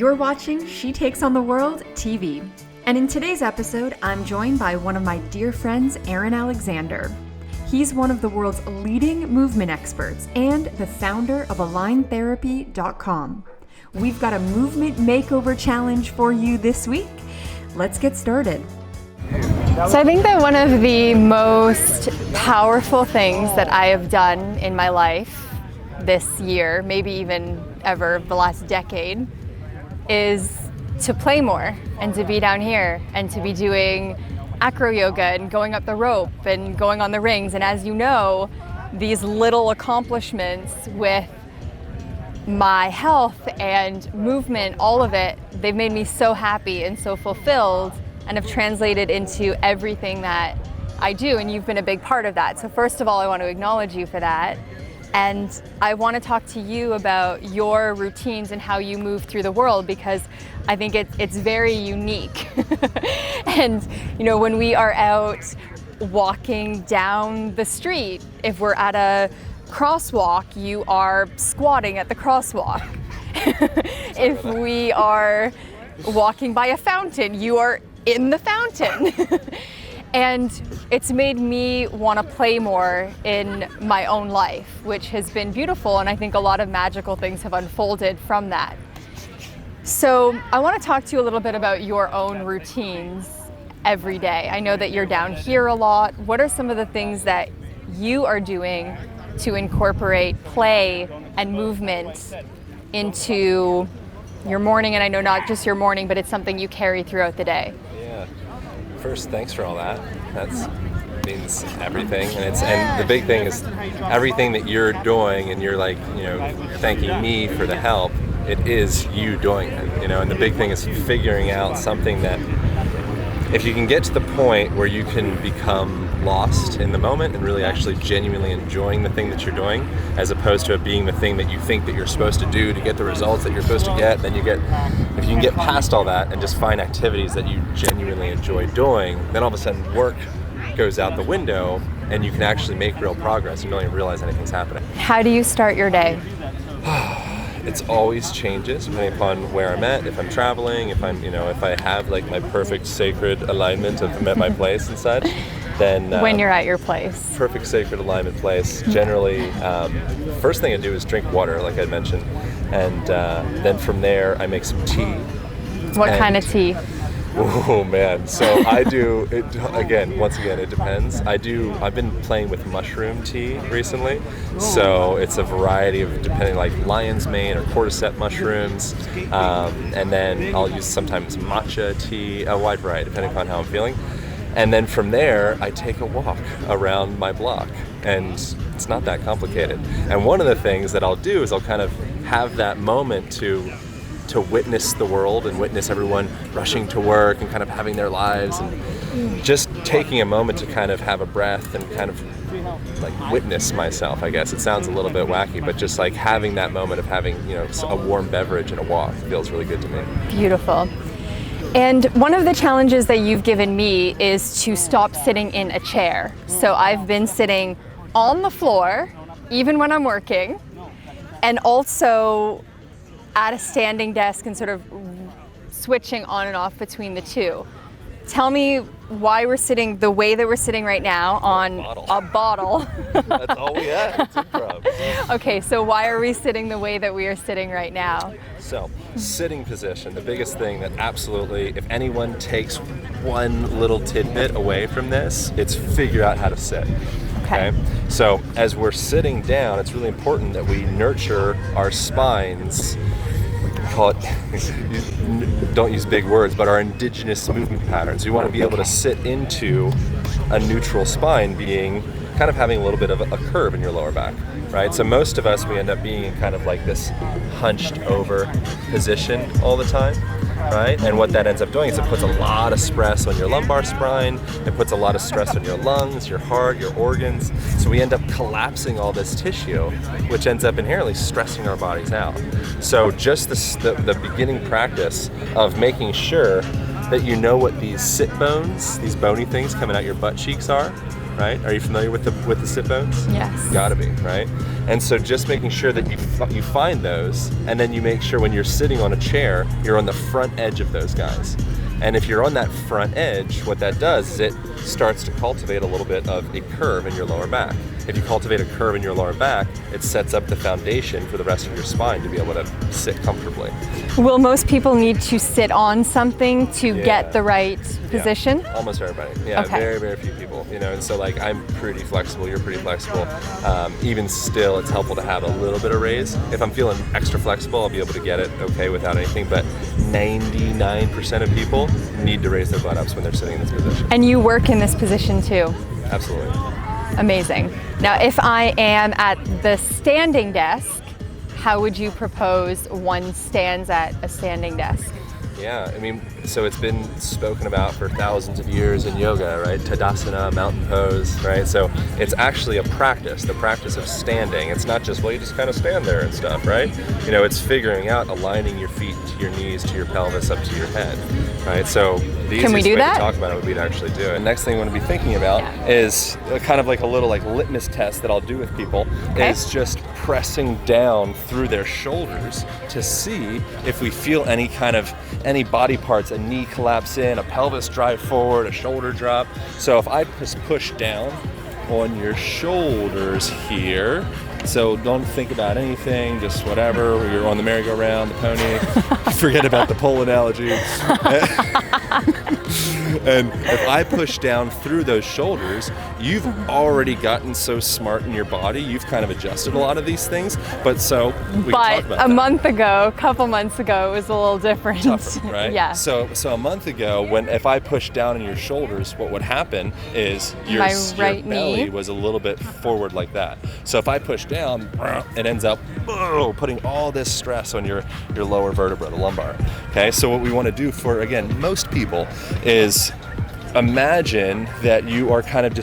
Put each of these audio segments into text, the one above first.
You're watching She Takes on the World TV. And in today's episode, I'm joined by one of my dear friends, Aaron Alexander. He's one of the world's leading movement experts and the founder of aligntherapy.com. We've got a movement makeover challenge for you this week. Let's get started. So I think that one of the most powerful things that I have done in my life this year, maybe even ever the last decade, is to play more and to be down here and to be doing acro yoga and going up the rope and going on the rings. And as you know, these little accomplishments with my health and movement, all of it, they've made me so happy and so fulfilled and have translated into everything that I do. And you've been a big part of that. So first of all, I want to acknowledge you for that. And I want to talk to you about your routines and how you move through the world, because I think it's very unique. And you know, when we are out walking down the street, if we're at a crosswalk, you are squatting at the crosswalk. If we are walking by a fountain, you are in the fountain. And it's made me want to play more in my own life, which has been beautiful, and I think a lot of magical things have unfolded from that. So I want to talk to you a little bit about your own routines every day. I know that you're down here a lot. What are some of the things that you are doing to incorporate play and movement into your morning? And I know not just your morning, but it's something you carry throughout the day. First, thanks for all that. That means everything, and the big thing is everything that you're doing, and you're thanking me for the help. It is you doing it, and the big thing is figuring out something that, if you can get to the point where you can become lost in the moment and really actually genuinely enjoying the thing that you're doing, as opposed to it being the thing that you think that you're supposed to do to get the results that you're supposed to get, then if you can get past all that and just find activities that you genuinely enjoy doing, then all of a sudden work goes out the window and you can actually make real progress. You don't even realize anything's happening. How do you start your day? It's always changes depending upon where I'm at, if I'm traveling, if I have like my perfect sacred alignment of I'm at my place and such, then when you're at your place. Perfect sacred alignment place. Generally, first thing I do is drink water, like I mentioned, and then from there I make some tea. What kind of tea? Oh man, so I do it once again it depends. I've been playing with mushroom tea recently, so it's a variety of, depending, like lion's mane or cordyceps mushrooms, and then I'll use sometimes matcha tea, a wide variety depending upon how I'm feeling. And then from there I take a walk around my block, and it's not that complicated. And one of the things that I'll do is I'll kind of have that moment to witness the world and witness everyone rushing to work and kind of having their lives, and just taking a moment to kind of have a breath and kind of like witness myself, I guess. It sounds a little bit wacky, but just like having that moment of having, a warm beverage and a walk feels really good to me. Beautiful. And one of the challenges that you've given me is to stop sitting in a chair. So I've been sitting on the floor, even when I'm working, and also at a standing desk and sort of switching on and off between the two. Tell me why we're sitting the way that we're sitting right now on a bottle. That's all we have. It's improv. Okay, so why are we sitting the way that we are sitting right now? So, sitting position, the biggest thing that absolutely, if anyone takes one little tidbit away from this, it's figure out how to sit. Okay. So as we're sitting down, it's really important that we nurture our spines. Call it, don't use big words, but our indigenous movement patterns. We want to be able to sit into a neutral spine, being kind of having a little bit of a curve in your lower back, right? So most of us, we end up being in kind of like this hunched over position all the time, right? And what that ends up doing is it puts a lot of stress on your lumbar spine, it puts a lot of stress on your lungs, your heart, your organs. So we end up collapsing all this tissue, which ends up inherently stressing our bodies out. So just the beginning practice of making sure that you know what these sit bones, these bony things coming out your butt cheeks are, right? Are you familiar with the sit bones? Yes. Gotta be, right? And so just making sure that you find those, and then you make sure when you're sitting on a chair, you're on the front edge of those guys. And if you're on that front edge, what that does is it starts to cultivate a little bit of a curve in your lower back. If you cultivate a curve in your lower back, it sets up the foundation for the rest of your spine to be able to sit comfortably. Will most people need to sit on something to get the right position? Yeah, almost everybody. Yeah, okay. Very, very few people. You know, and so like I'm pretty flexible. You're pretty flexible. Even still, it's helpful to have a little bit of raise. If I'm feeling extra flexible, I'll be able to get it okay without anything. But 99% of people need to raise their butt ups when they're sitting in this position. And you work in this position too? Absolutely. Amazing. Now, if I am at the standing desk, how would you propose one stands at a standing desk? Yeah, I mean, so it's been spoken about for thousands of years in yoga, right? Tadasana, mountain pose, right? So it's actually a practice, the practice of standing. It's not just, well, you just kind of stand there and stuff, right? You know, it's figuring out aligning your feet to your knees, to your pelvis, up to your head, right? So the easiest way to talk about it would be to actually do it. The next thing we want to be thinking about is kind of like a little like litmus test that I'll do with people is just pressing down through their shoulders to see if we feel any body parts, a knee collapse in, a pelvis drive forward, a shoulder drop. So if I just push down on your shoulders here, so don't think about anything, just whatever, you're on the merry-go-round, the pony, forget about the pole analogy. And if I push down through those shoulders, you've already gotten so smart in your body, you've kind of adjusted a lot of these things, but a couple months ago, it was a little different. Tougher, right? Yeah. So a month ago, if I pushed down on your shoulders, what would happen is your belly was a little bit forward like that. So if I push down, it ends up putting all this stress on your lower vertebra, the lumbar. Okay, so what we want to do for, again, most people is imagine that you are kind of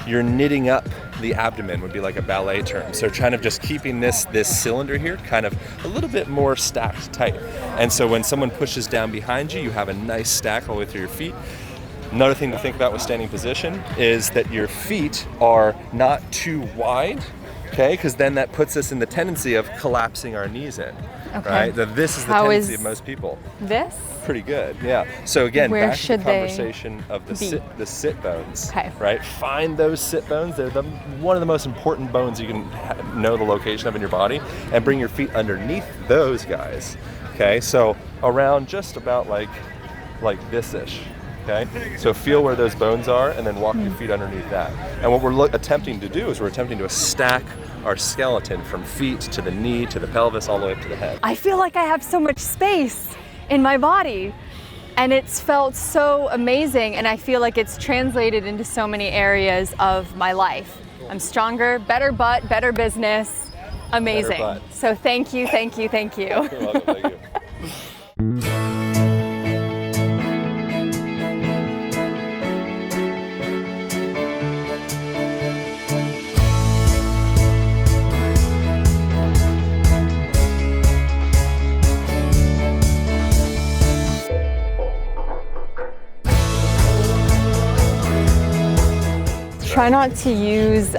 you're knitting up the abdomen, would be like a ballet term. So kind of just keeping this cylinder here kind of a little bit more stacked tight. And so when someone pushes down behind you, you have a nice stack all the way through your feet. Another thing to think about with standing position is that your feet are not too wide, okay? Because then that puts us in the tendency of collapsing our knees in, right? This is the tendency of most people. This? Pretty good, yeah. So again, where back to the should conversation of the sit bones, right? Find those sit bones. They're one of the most important bones you can know the location of in your body, and bring your feet underneath those guys, okay? So around just about like this-ish. Okay, so feel where those bones are and then walk your feet underneath that. And what we're attempting to do is we're attempting to stack our skeleton from feet to the knee to the pelvis all the way up to the head. I feel like I have so much space in my body, and it's felt so amazing, and I feel like it's translated into so many areas of my life. I'm stronger, better butt, better business, amazing. Better butt. So thank you, thank you, thank you. You're welcome, thank you. Try not to use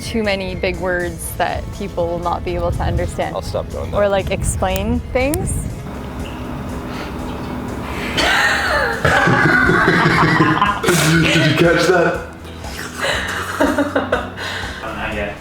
too many big words that people will not be able to understand. I'll stop doing that. Or like explain things. Did you catch that? Not yet.